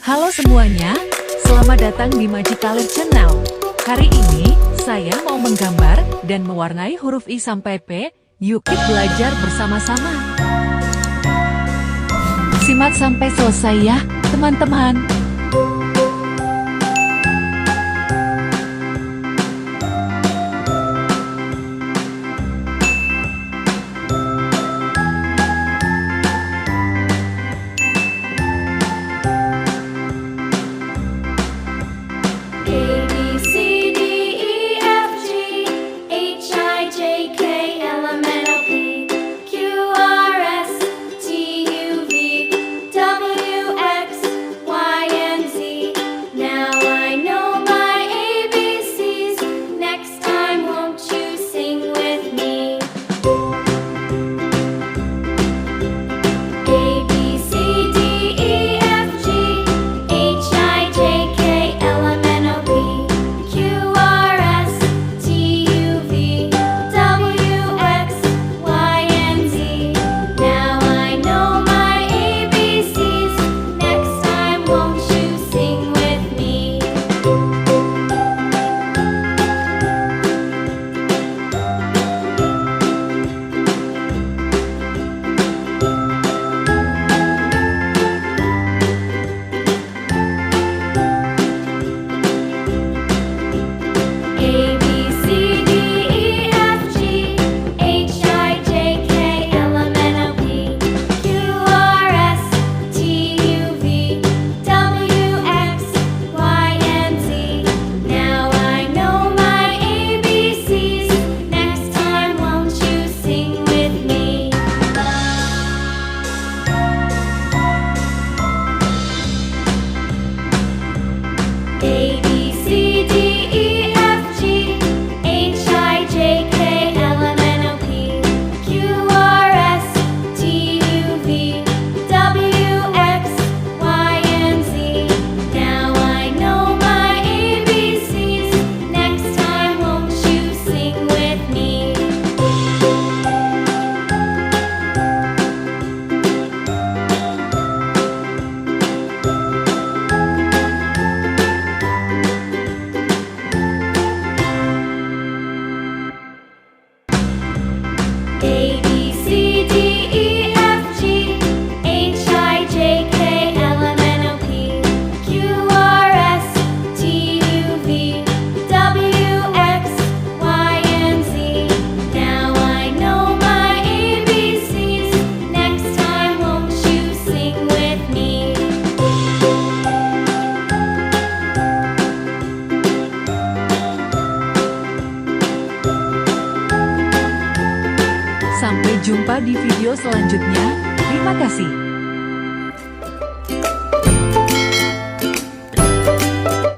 Halo semuanya, selamat datang di Jika Channel. Hari ini, saya mau menggambar dan mewarnai huruf I sampai P. Yuk kita belajar bersama-sama. Simak sampai selesai ya, teman-teman. Sampai jumpa di video selanjutnya. Terima kasih.